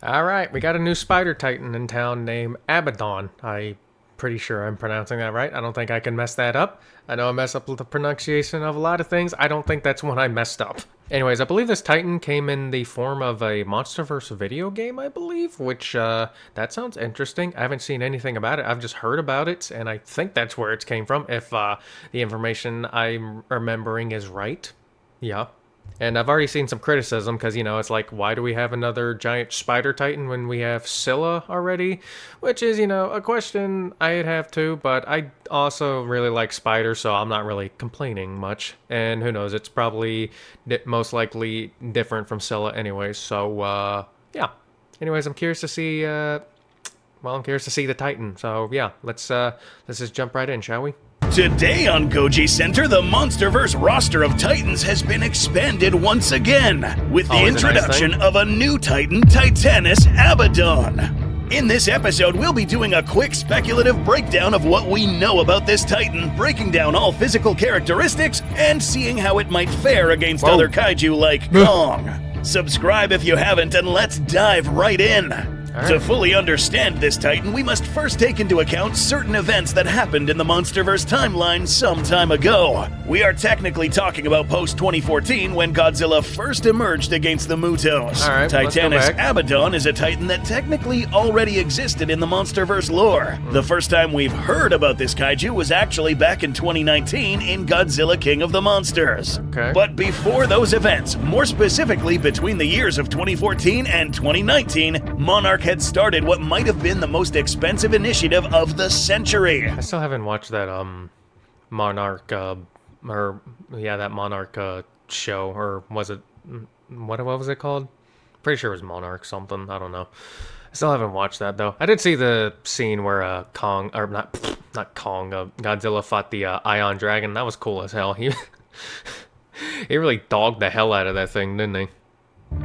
Alright, we got a new spider titan in town named Abaddon. I'm pretty sure I'm pronouncing that right. I don't think I can mess that up. I know I mess up with the pronunciation of a lot of things. I don't think that's one I messed up. Anyways, I believe this titan came in the form of a MonsterVerse video game, I believe, which, that sounds interesting. I haven't seen anything about it. I've just heard about it, and I think that's where it came from, if, the information I'm remembering is right. Yeah. And I've already seen some criticism because, you know, it's like, why do we have another giant spider titan when we have Scylla already? Which is, you know, a question I'd have too, but I also really like spiders, so I'm not really complaining much. And who knows, it's probably most likely different from Scylla anyways, so, yeah. Anyways, I'm curious to see, I'm curious to see the titan, so yeah, let's just jump right in, shall we? Today on Goji Center, the MonsterVerse roster of Titans has been expanded once again, with the introduction of a new Titan, Titanus Abaddon. In this episode, we'll be doing a quick speculative breakdown of what we know about this Titan, breaking down all physical characteristics, and seeing how it might fare against other kaiju like Kong. Subscribe if you haven't, and let's dive right in. To fully understand this Titan, we must first take into account certain events that happened in the MonsterVerse timeline some time ago. We are technically talking about post-2014 when Godzilla first emerged against the Mutos. Titanus Abaddon is a Titan that technically already existed in the MonsterVerse lore. The first time we've heard about this kaiju was actually back in 2019 in Godzilla King of the Monsters. But before those events, more specifically between the years of 2014 and 2019, Monarch had started what might have been the most expensive initiative of the century. I still haven't watched that Monarch that Monarch show, or was it what was it called? Pretty sure it was Monarch something. I don't know. I still haven't watched that though. I did see the scene where Godzilla fought the Ion Dragon. That was cool as hell. He really dogged the hell out of that thing, didn't he?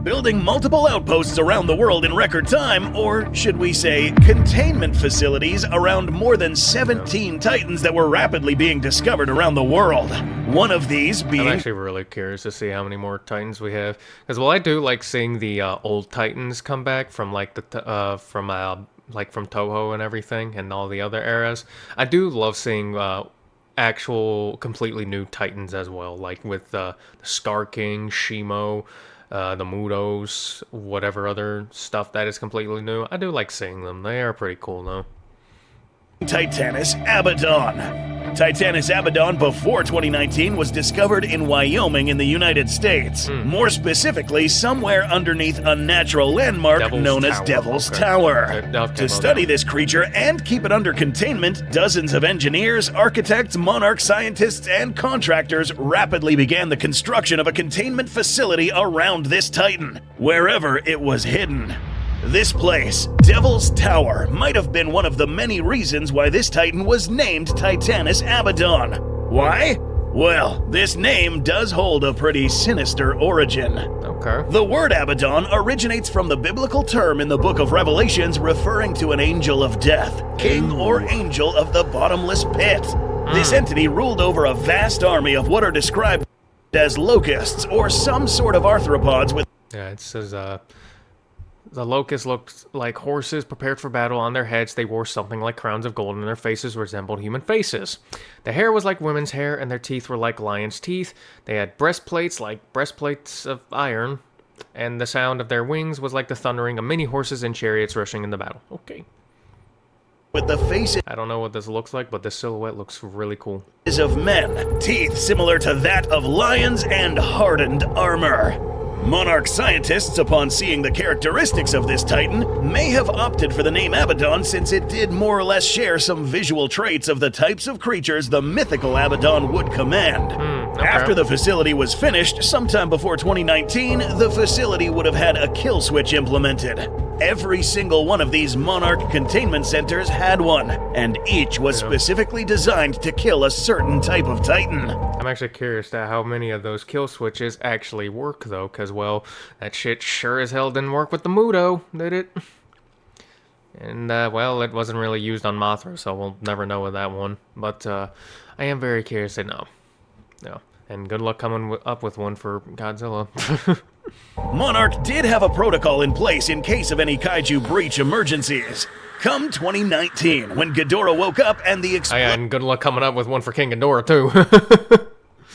Building multiple outposts around the world in record time, or should we say, containment facilities around more than 17 Titans that were rapidly being discovered around the world. One of these being... I'm actually really curious to see how many more Titans we have. Because, well, I do like seeing the old Titans come back from, like, from Toho and everything, and all the other eras. I do love seeing... actual completely new Titans as well, like with the Scar King, Shimo, the Mutos, whatever other stuff that is completely new. I do like seeing them. They are pretty cool though. Titanus Abaddon. Titanus Abaddon before 2019 was discovered in Wyoming in the United States. More specifically, somewhere underneath a natural landmark known as Devil's Tower. To study this creature and keep it under containment, dozens of engineers, architects, Monarch scientists, and contractors rapidly began the construction of a containment facility around this Titan, wherever it was hidden. This place, Devil's Tower, might have been one of the many reasons why this Titan was named Titanus Abaddon. Why? Well, this name does hold a pretty sinister origin. The word Abaddon originates from the biblical term in the book of Revelations referring to an angel of death, king or angel of the bottomless pit. This entity ruled over a vast army of what are described as locusts or some sort of arthropods with... Yeah, it says, the locusts looked like horses prepared for battle. On their heads, they wore something like crowns of gold, and their faces resembled human faces. The hair was like women's hair, and their teeth were like lions' teeth. They had breastplates like breastplates of iron, and the sound of their wings was like the thundering of many horses and chariots rushing into battle. Okay. With the faces... I don't know what this looks like, but this silhouette looks really cool. ...of men, teeth similar to that of lions, and hardened armor. Monarch scientists, upon seeing the characteristics of this Titan, may have opted for the name Abaddon since it did more or less share some visual traits of the types of creatures the mythical Abaddon would command. After the facility was finished, sometime before 2019, the facility would have had a kill switch implemented. Every single one of these Monarch containment centers had one, and each was specifically designed to kill a certain type of Titan. I'm actually curious to how many of those kill switches actually work, though, because, well, that shit sure as hell didn't work with the Muto, did it? And, well, it wasn't really used on Mothra, so we'll never know with that one. But, I am very curious to know. And good luck coming up with one for Godzilla. Monarch did have a protocol in place in case of any kaiju breach emergencies. Come 2019, when Ghidorah woke up and the And good luck coming up with one for King Ghidorah, too.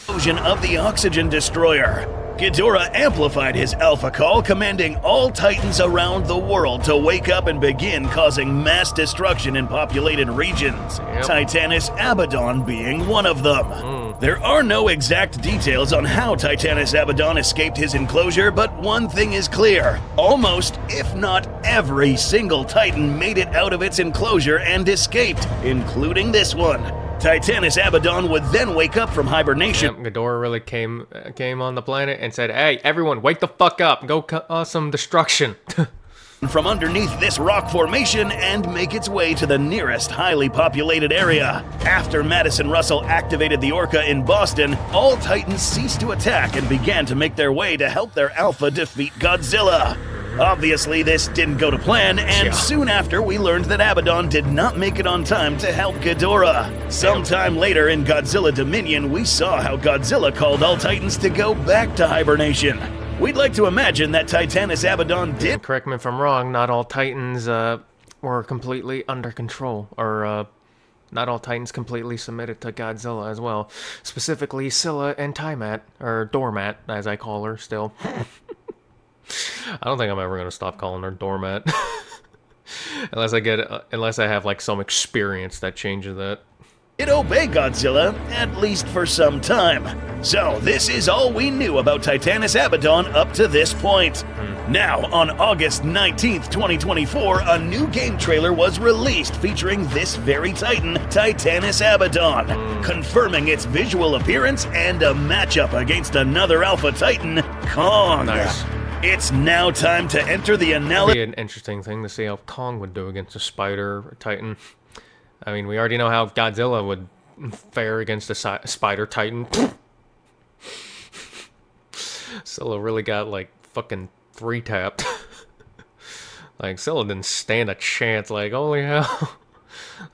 explosion of the oxygen destroyer, Ghidorah amplified his alpha call, commanding all Titans around the world to wake up and begin causing mass destruction in populated regions, Titanus Abaddon being one of them. There are no exact details on how Titanus Abaddon escaped his enclosure, but one thing is clear. Almost, if not every single Titan made it out of its enclosure and escaped, including this one. Titanus Abaddon would then wake up from hibernation. Ghidorah really came on the planet and said, "Hey, everyone, wake the fuck up! Go cause some destruction." From underneath this rock formation and make its way to the nearest highly populated area. After Madison Russell activated the Orca in Boston, all Titans ceased to attack and began to make their way to help their Alpha defeat Godzilla. Obviously, this didn't go to plan, and soon after, we learned that Abaddon did not make it on time to help Ghidorah. Sometime later in Godzilla Dominion, we saw how Godzilla called all Titans to go back to hibernation. We'd like to imagine that Titanus Abaddon did— Correct me if I'm wrong, not all Titans were completely under control, or not all Titans completely submitted to Godzilla as well. Specifically, Scylla and Tiamat, or Doormat, as I call her still. I don't think I'm ever gonna stop calling her Doormat. unless I have like some experience that changes that. Did obey Godzilla, at least for some time. So this is all we knew about Titanus Abaddon up to this point. Now, on August 19th, 2024, a new game trailer was released featuring this very Titan, Titanus Abaddon, confirming its visual appearance and a matchup against another Alpha Titan, Kong. Nice. It's now time to enter the analysis. It'd be an interesting thing to see how Kong would do against a spider or Titan. I mean, we already know how Godzilla would fare against a spider Titan. Scylla really got, like, fucking three-tapped. Like, Scylla didn't stand a chance. Like, holy hell.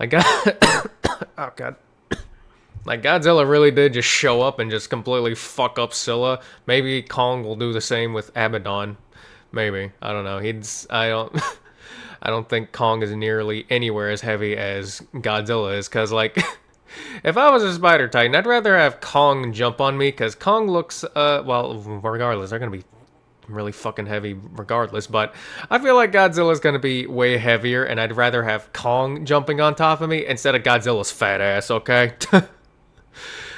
Like, oh, God. Like, Godzilla really did just show up and just completely fuck up Scylla. Maybe Kong will do the same with Abaddon. Maybe. I don't know. I don't think Kong is nearly anywhere as heavy as Godzilla is, because, like, if I was a Spider Titan, I'd rather have Kong jump on me, because Kong looks, well, regardless, they're going to be really fucking heavy regardless, but I feel like Godzilla's going to be way heavier, and I'd rather have Kong jumping on top of me instead of Godzilla's fat ass, okay?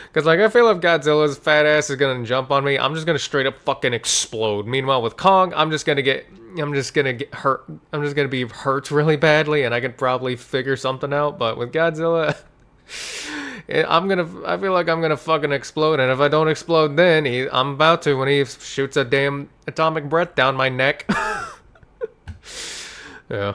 Because, like, I feel if Godzilla's fat ass is going to jump on me, I'm just going to straight up fucking explode. Meanwhile, with Kong, I'm just going to get hurt. I'm just going to be hurt really badly, and I could probably figure something out. But with Godzilla, I feel like I'm going to fucking explode. And if I don't explode then, I'm about to when he shoots a damn atomic breath down my neck. Yeah.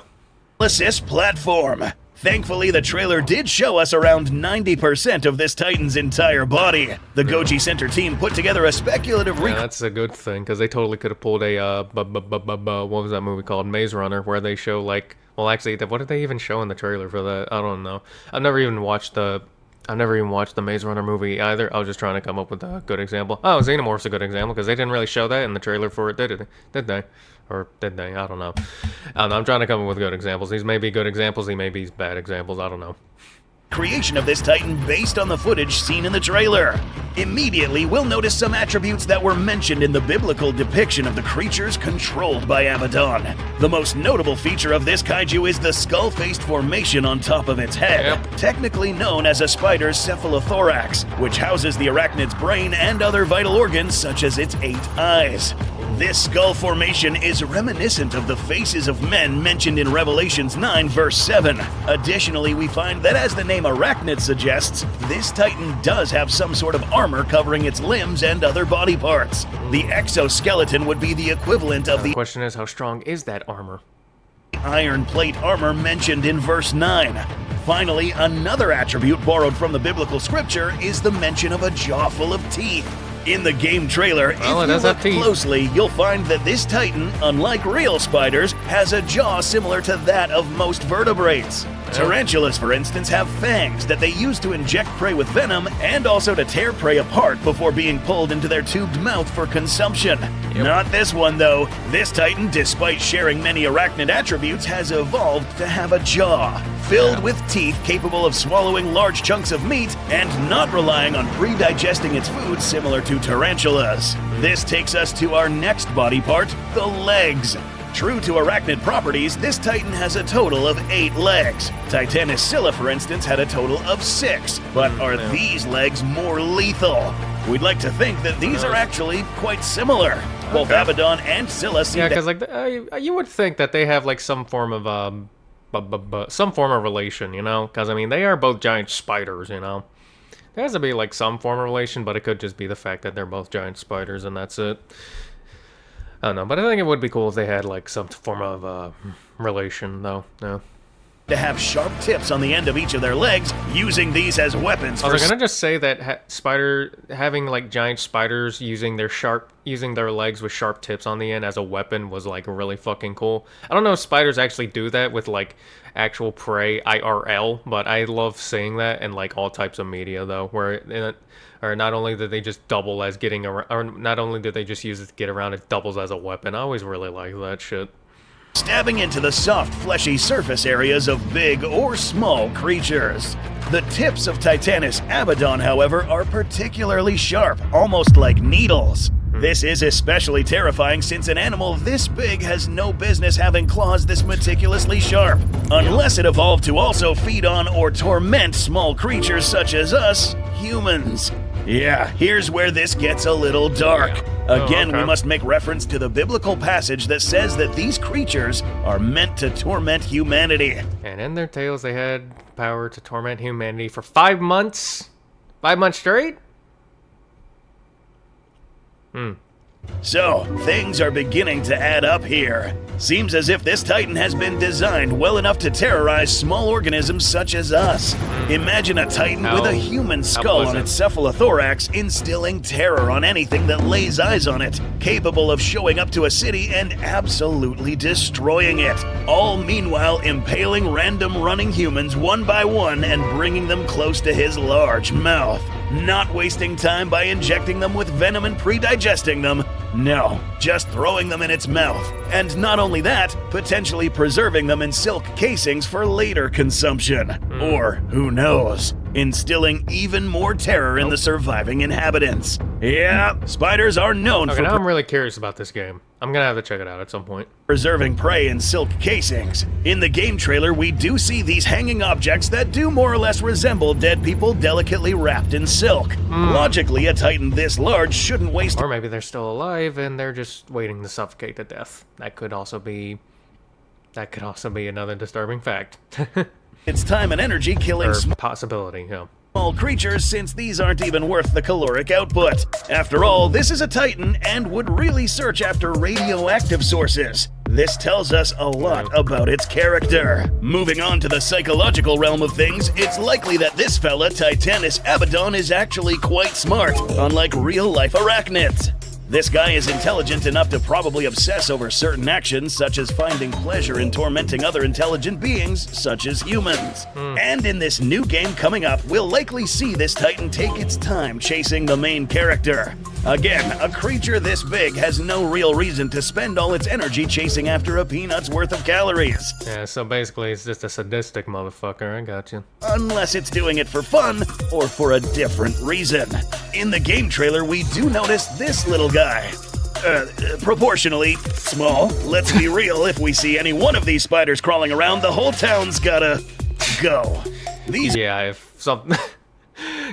Assist platform. Thankfully, the trailer did show us around 90% of this Titan's entire body. The Goji Center team put together a speculative Yeah, that's a good thing, because they totally could have pulled a, what was that movie called? Maze Runner, where they show, like, well, actually, what did they even show in the trailer for that? I don't know. I've never even watched the Maze Runner movie either. I was just trying to come up with a good example. Oh, Xenomorph's a good example, because they didn't really show that in the trailer for it, did they? Or did they? I don't know. I'm trying to come up with good examples. These may be good examples, these may be bad examples, I don't know. Creation of this Titan based on the footage seen in the trailer. Immediately, we'll notice some attributes that were mentioned in the biblical depiction of the creatures controlled by Abaddon. The most notable feature of this kaiju is the skull-faced formation on top of its head, technically known as a spider's cephalothorax, which houses the arachnid's brain and other vital organs such as its 8 eyes. This skull formation is reminiscent of the faces of men mentioned in Revelations 9 verse 7. Additionally, we find that as the name Arachnid suggests, this Titan does have some sort of armor covering its limbs and other body parts. The exoskeleton would be the equivalent of the question is, how strong is that armor? Iron plate armor mentioned in verse 9. Finally, another attribute borrowed from the biblical scripture is the mention of a jaw full of teeth. In the game trailer, if you look closely, you'll find that this Titan, unlike real spiders, has a jaw similar to that of most vertebrates. Tarantulas, for instance, have fangs that they use to inject prey with venom and also to tear prey apart before being pulled into their tubed mouth for consumption. Not this one, though. This Titan, despite sharing many arachnid attributes, has evolved to have a jaw filled with teeth capable of swallowing large chunks of meat and not relying on pre-digesting its food similar to tarantulas. This takes us to our next body part, the legs. True to arachnid properties, this Titan has a total of 8 legs. Titanus Scylla, for instance, had a total of 6. But are these legs more lethal? We'd like to think that these are actually quite similar. Both Abaddon and Scylla seem because like you would think that they have like some form of relation, you know? Because I mean, they are both giant spiders, you know. There has to be like some form of relation, but it could just be the fact that they're both giant spiders and that's it. I don't know, but I think it would be cool if they had like some form of relation, though. No. To have sharp tips on the end of each of their legs, using these as weapons. I was gonna just say that having like giant spiders using their legs with sharp tips on the end as a weapon was like really fucking cool. I don't know if spiders actually do that with like actual prey IRL, but I love seeing that in like all types of media though, where or not only did they just double as getting around, or not only did they just use it to get around, it doubles as a weapon. I always really like that shit. Stabbing into the soft, fleshy surface areas of big or small creatures. The tips of Titanus Abaddon, however, are particularly sharp, almost like needles. This is especially terrifying since an animal this big has no business having claws this meticulously sharp, unless it evolved to also feed on or torment small creatures such as us, humans. Yeah, here's where this gets a little dark. Again, we must make reference to the biblical passage that says that these creatures are meant to torment humanity. And in their tails, they had power to torment humanity for 5 months? 5 months straight? So, things are beginning to add up here. Seems as if this Titan has been designed well enough to terrorize small organisms such as us. Imagine a Titan with a human skull on its cephalothorax instilling terror on anything that lays eyes on it, capable of showing up to a city and absolutely destroying it. All meanwhile impaling random running humans one by one and bringing them close to his large mouth. Not wasting time by injecting them with venom and pre-digesting them. No, just throwing them in its mouth. And not only that, potentially preserving them in silk casings for later consumption. Or, who knows, instilling even more terror in the surviving inhabitants. Yeah, spiders are known for... now I'm really curious about this game. I'm gonna have to check it out at some point. Preserving prey in silk casings. In the game trailer, we do see these hanging objects that do more or less resemble dead people delicately wrapped in silk. Logically, a Titan this large shouldn't waste... Or maybe they're still alive and they're just waiting to suffocate to death. That could also be another disturbing fact. It's time and energy killing... possibility, yeah. Small creatures, since these aren't even worth the caloric output. After all, this is a Titan and would really search after radioactive sources. This tells us a lot about its character. Moving on to the psychological realm of things, it's likely that this fella, Titanus Abaddon, is actually quite smart, unlike real-life arachnids. This guy is intelligent enough to probably obsess over certain actions, such as finding pleasure in tormenting other intelligent beings, such as humans. And in this new game coming up, we'll likely see this Titan take its time chasing the main character. Again, a creature this big has no real reason to spend all its energy chasing after a peanut's worth of calories. Yeah, so basically it's just a sadistic motherfucker, I got you. Unless it's doing it for fun, or for a different reason. In the game trailer, we do notice this little guy. Proportionally small. Let's be real, if we see any one of these spiders crawling around, the whole town's gotta go. These... Yeah,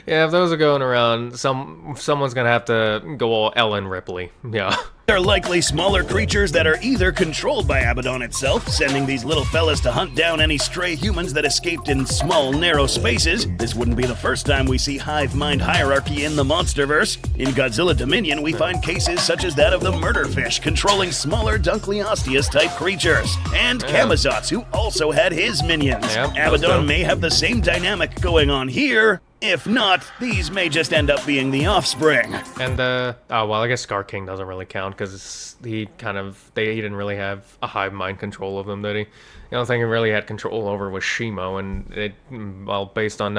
if those are going around, someone's gonna have to go all Ellen Ripley. Yeah. They're likely smaller creatures that are either controlled by Abaddon itself, sending these little fellas to hunt down any stray humans that escaped in small, narrow spaces. This wouldn't be the first time we see hive mind hierarchy in the Monsterverse. In Godzilla Dominion, we find cases such as that of the murderfish controlling smaller Dunkleosteus-type creatures, and Kamazots, who also had his minions. Abaddon may have the same dynamic going on here. If not, these may just end up being the offspring. And, well, I guess Scar King doesn't really count, because he didn't really have a hive mind control of them, did he? The only thing he really had control over was Shimo, and well, based on,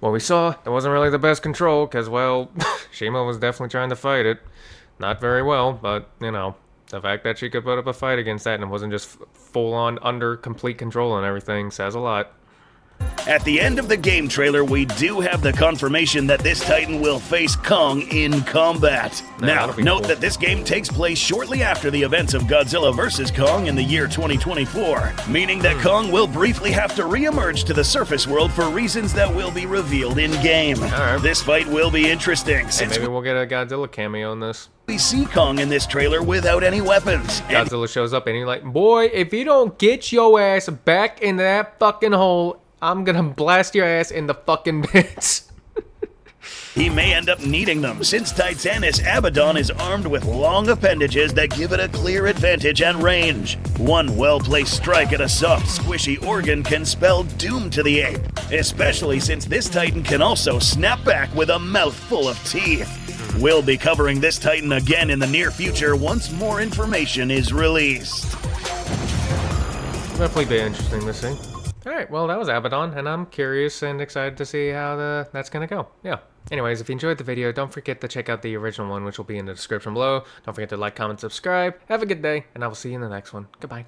what we saw, it wasn't really the best control, because, well, Shimo was definitely trying to fight it. Not very well, but, you know, the fact that she could put up a fight against that and it wasn't just full on under complete control and everything says a lot. At the end of the game trailer, we do have the confirmation that this Titan will face Kong in combat. Now, note that this game takes place shortly after the events of Godzilla vs. Kong in the year 2024, meaning that Kong will briefly have to re-emerge to the surface world for reasons that will be revealed in-game. This fight will be interesting, since maybe we'll get a Godzilla cameo in this. We see Kong in this trailer without any weapons. Godzilla shows up and he's like, boy, if you don't get your ass back in that fucking hole, I'm gonna blast your ass in the fucking bits. He may end up needing them, since Titanus Abaddon is armed with long appendages that give it a clear advantage at range. One well-placed strike at a soft, squishy organ can spell doom to the ape, especially since this Titan can also snap back with a mouthful of teeth. We'll be covering this Titan again in the near future once more information is released. Definitely be interesting to see. Alright, well, that was Abaddon, and I'm curious and excited to see how that's gonna go. Yeah. Anyways, if you enjoyed the video, don't forget to check out the original one, which will be in the description below. Don't forget to like, comment, subscribe. Have a good day, and I will see you in the next one. Goodbye.